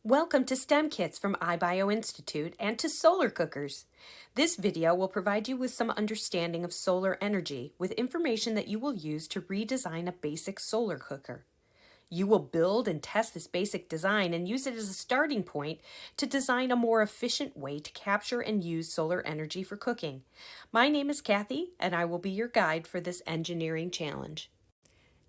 Welcome to STEMKits from iBio Institute and to solar cookers. This video will provide you with some understanding of solar energy with information that you will use to redesign a basic solar cooker. You will build and test this basic design and use it as a starting point to design a more efficient way to capture and use solar energy for cooking. My name is Kathy and I will be your guide for this engineering challenge.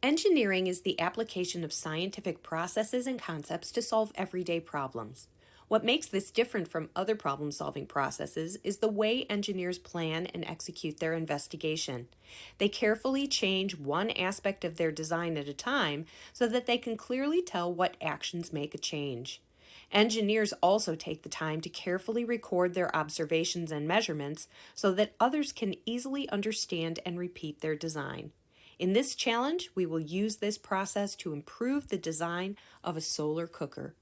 Engineering is the application of scientific processes and concepts to solve everyday problems. What makes this different from other problem-solving processes is the way engineers plan and execute their investigation. They carefully change one aspect of their design at a time so that they can clearly tell what actions make a change. Engineers also take the time to carefully record their observations and measurements so that others can easily understand and repeat their design. In this challenge, we will use this process to improve the design of a solar cooker.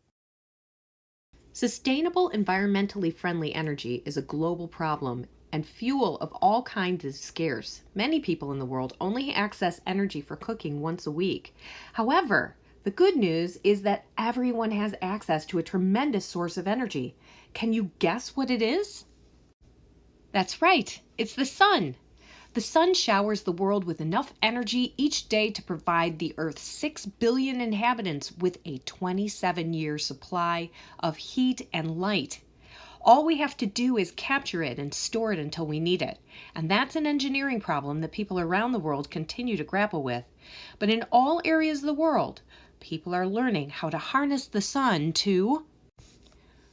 Sustainable, environmentally friendly energy is a global problem, and fuel of all kinds is scarce. Many people in the world only access energy for cooking once a week. However, the good news is that everyone has access to a tremendous source of energy. Can you guess what it is? That's right, it's the sun. The sun showers the world with enough energy each day to provide the Earth's 6 billion inhabitants with a 27-year supply of heat and light. All we have to do is capture it and store it until we need it. And that's an engineering problem that people around the world continue to grapple with. But in all areas of the world, people are learning how to harness the sun to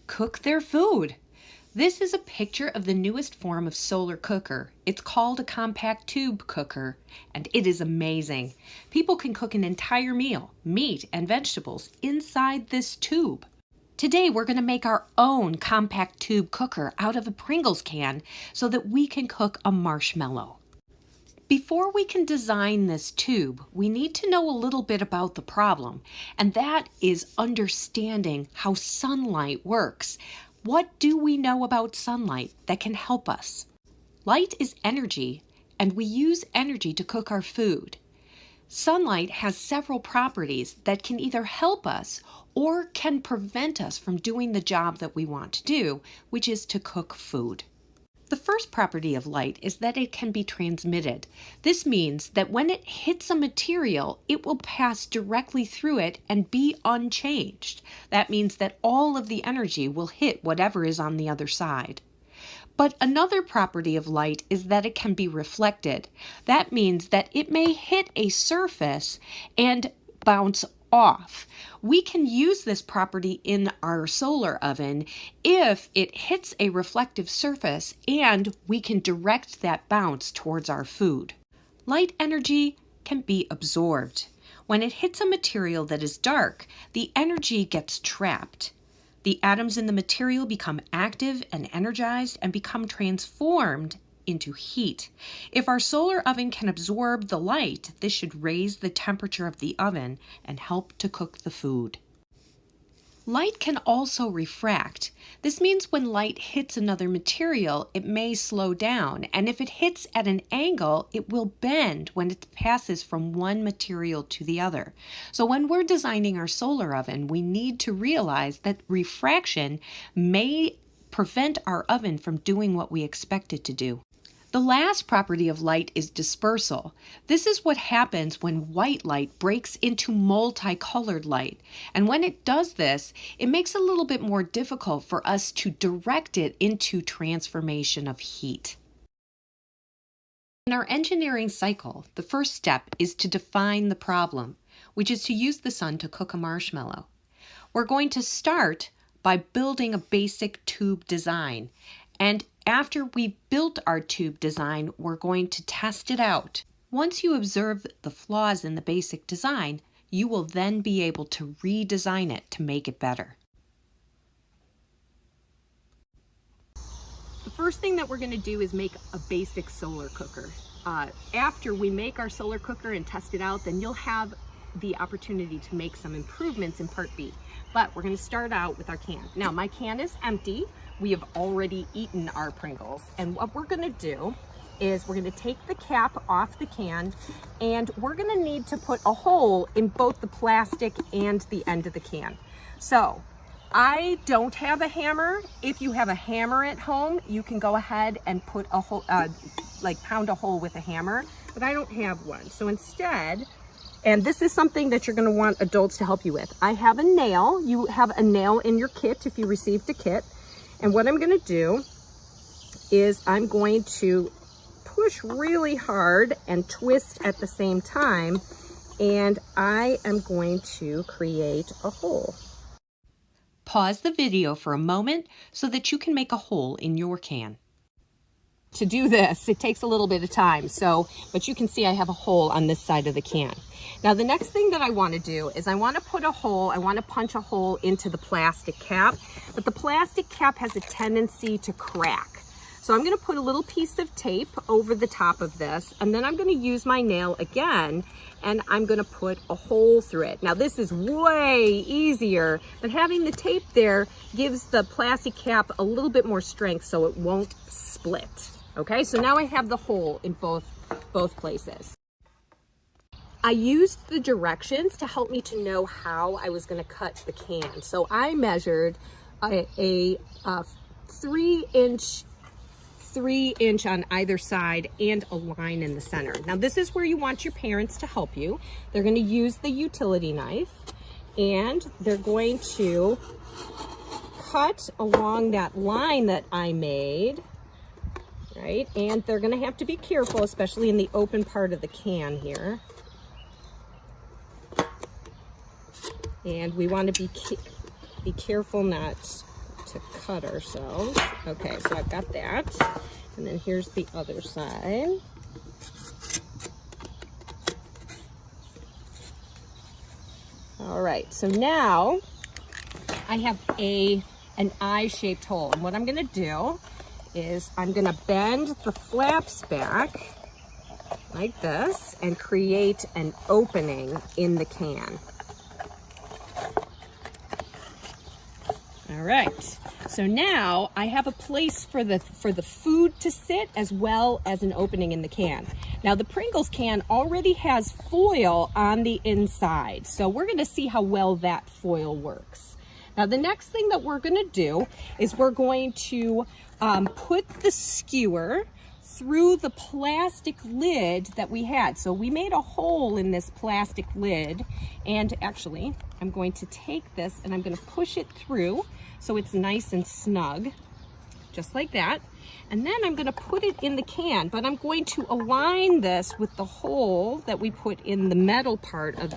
cook their food. This is a picture of the newest form of solar cooker. It's called a compact tube cooker, and it is amazing. People can cook an entire meal, meat and vegetables, inside this tube. Today we're going to make our own compact tube cooker out of a Pringles can so that we can cook a marshmallow. Before we can design this tube, we need to know a little bit about the problem, and that is understanding how sunlight works. What do we know about sunlight that can help us? Light is energy, and we use energy to cook our food. Sunlight has several properties that can either help us or can prevent us from doing the job that we want to do, which is to cook food. The first property of light is that it can be transmitted. This means that when it hits a material, it will pass directly through it and be unchanged. That means that all of the energy will hit whatever is on the other side. But another property of light is that it can be reflected. That means that it may hit a surface and bounce off. We can use this property in our solar oven if it hits a reflective surface and we can direct that bounce towards our food. Light energy can be absorbed. When it hits a material that is dark, the energy gets trapped. The atoms in the material become active and energized and become transformed into heat. If our solar oven can absorb the light, this should raise the temperature of the oven and help to cook the food. Light can also refract. This means when light hits another material, it may slow down, and if it hits at an angle, it will bend when it passes from one material to the other. So when we're designing our solar oven, we need to realize that refraction may prevent our oven from doing what we expect it to do. The last property of light is dispersal. This is what happens when white light breaks into multicolored light. And when it does this, it makes it a little bit more difficult for us to direct it into transformation of heat. In our engineering cycle, the first step is to define the problem, which is to use the sun to cook a marshmallow. We're going to start by building a basic tube design. And after we've built our tube design, we're going to test it out. Once you observe the flaws in the basic design, you will then be able to redesign it to make it better. The first thing that we're going to do is make a basic solar cooker. After we make our solar cooker and test it out, then you'll have the opportunity to make some improvements in part B. But we're going to start out with our can. Now, my can is empty. We have already eaten our Pringles. And what we're going to do is we're going to take the cap off the can, and we're going to need to put a hole in both the plastic and the end of the can. So I don't have a hammer. If you have a hammer at home, you can go ahead and put a hole, like pound a hole with a hammer, but I don't have one. So instead, and this is something that you're going to want adults to help you with. I have a nail. You have a nail in your kit if you received a kit. And what I'm going to do is I'm going to push really hard and twist at the same time. And I am going to create a hole. Pause the video for a moment so that you can make a hole in your can. To do this, it takes a little bit of time, but you can see I have a hole on this side of the can. Now the next thing that I want to do is I want to put a hole, I want to punch a hole into the plastic cap, but the plastic cap has a tendency to crack. So I'm going to put a little piece of tape over the top of this, and then I'm going to use my nail again, and I'm going to put a hole through it. Now this is way easier, but having the tape there gives the plastic cap a little bit more strength so it won't split. Okay, so now I have the hole in both places. I used the directions to help me to know how I was going to cut the can. So I measured a 3-inch on either side and a line in the center. Now this is where you want your parents to help you. They're going to use the utility knife and they're going to cut along that line that I made, right? And they're going to have to be careful, especially in the open part of the can here. And we want to be careful not to cut ourselves. Okay, so I've got that. And then here's the other side. All right, so now I have an eye-shaped hole. And what I'm gonna do is I'm gonna bend the flaps back like this and create an opening in the can. All right, so now I have a place for the food to sit as well as an opening in the can. Now the Pringles can already has foil on the inside, so we're gonna see how well that foil works. Now the next thing that we're gonna do is we're going to put the skewer through the plastic lid that we had. So we made a hole in this plastic lid, and actually I'm going to take this and I'm going to push it through so it's nice and snug, just like that. And then I'm going to put it in the can, but I'm going to align this with the hole that we put in the metal part of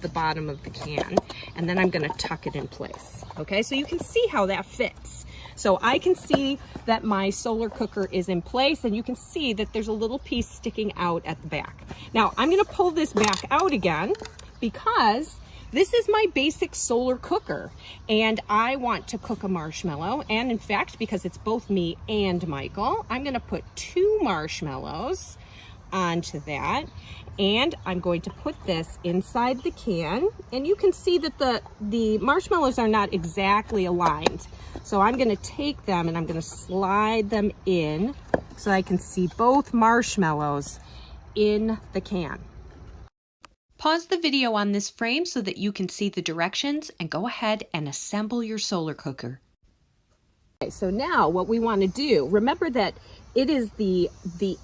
the bottom of the can, and then I'm going to tuck it in place. Okay, so you can see how that fits. So I can see that my solar cooker is in place, and you can see that there's a little piece sticking out at the back. Now I'm going to pull this back out again because this is my basic solar cooker, and I want to cook a marshmallow. And in fact, because it's both me and Michael, I'm going to put 2 marshmallows onto that, and I'm going to put this inside the can, and you can see that the marshmallows are not exactly aligned. So I'm going to take them and I'm going to slide them in so I can see both marshmallows in the can. Pause the video on this frame so that you can see the directions, and go ahead and assemble your solar cooker. Okay, so now what we want to do, remember that it is the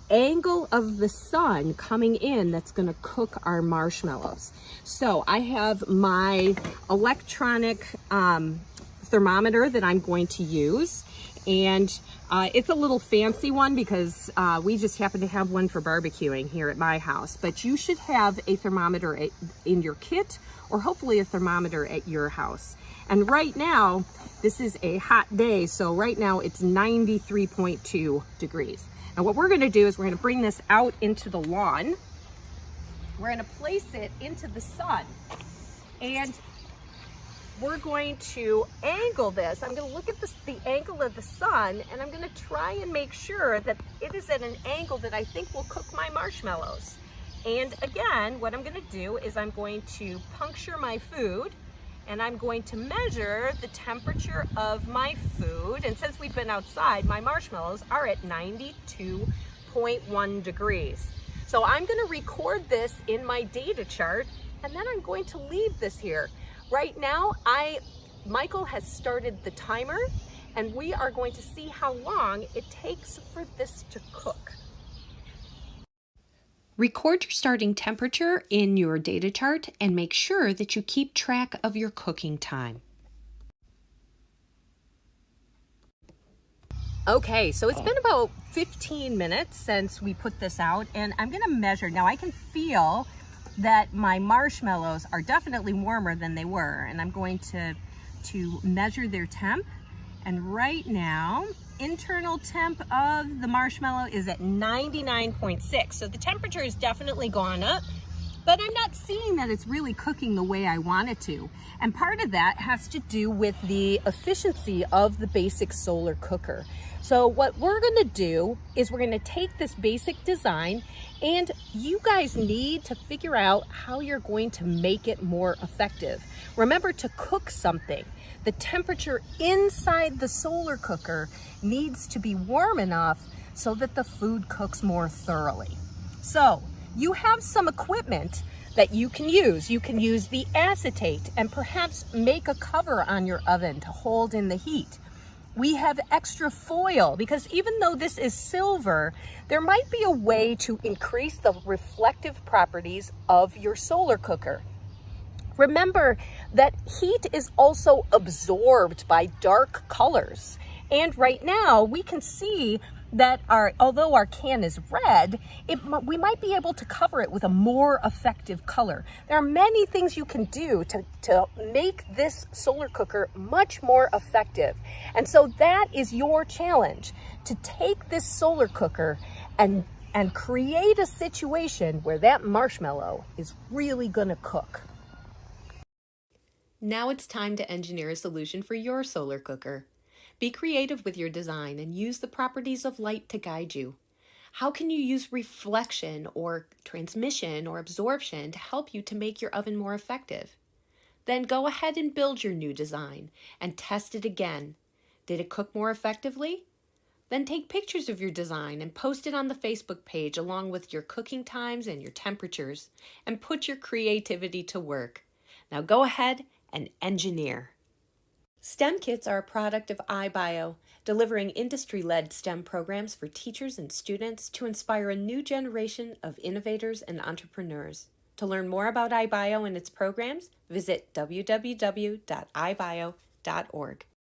angle of the sun coming in that's going to cook our marshmallows. So I have my electronic thermometer that I'm going to use, and it's a little fancy one because we just happen to have one for barbecuing here at my house, but you should have a thermometer in your kit, or hopefully a thermometer at your house. And right now, this is a hot day, so right now it's 93.2 degrees. Now what we're gonna do is we're gonna bring this out into the lawn. We're gonna place it into the sun, and we're going to angle this. I'm going to look at the angle of the sun, and I'm going to try and make sure that it is at an angle that I think will cook my marshmallows. And again, what I'm going to do is I'm going to puncture my food, and I'm going to measure the temperature of my food. And since we've been outside, my marshmallows are at 92.1 degrees. So I'm going to record this in my data chart, and then I'm going to leave this here. Right now, I Michael has started the timer, and we are going to see how long it takes for this to cook. Record your starting temperature in your data chart and make sure that you keep track of your cooking time. Okay, so it's been about 15 minutes since we put this out, and I'm gonna measure. Now I can feel that my marshmallows are definitely warmer than they were, and I'm going to measure their temp. And right now, internal temp of the marshmallow is at 99.6. So the temperature has definitely gone up, but I'm not seeing that it's really cooking the way I want it to. And part of that has to do with the efficiency of the basic solar cooker. So what we're gonna do is we're gonna take this basic design, and you guys need to figure out how you're going to make it more effective. Remember, to cook something, the temperature inside the solar cooker needs to be warm enough so that the food cooks more thoroughly. So you have some equipment that you can use. You can use the acetate and perhaps make a cover on your oven to hold in the heat. We have extra foil because even though this is silver, there might be a way to increase the reflective properties of your solar cooker. Remember that heat is also absorbed by dark colors. And right now we can see that although our can is red, we might be able to cover it with a more effective color. There are many things you can do to make this solar cooker much more effective. And so that is your challenge, to take this solar cooker and create a situation where that marshmallow is really gonna cook. Now it's time to engineer a solution for your solar cooker. Be creative with your design and use the properties of light to guide you. How can you use reflection or transmission or absorption to help you to make your oven more effective? Then go ahead and build your new design and test it again. Did it cook more effectively? Then take pictures of your design and post it on the Facebook page along with your cooking times and your temperatures, and put your creativity to work. Now go ahead and engineer. STEMKits are a product of iBio, delivering industry-led STEM programs for teachers and students to inspire a new generation of innovators and entrepreneurs. To learn more about iBio and its programs, visit www.ibio.org.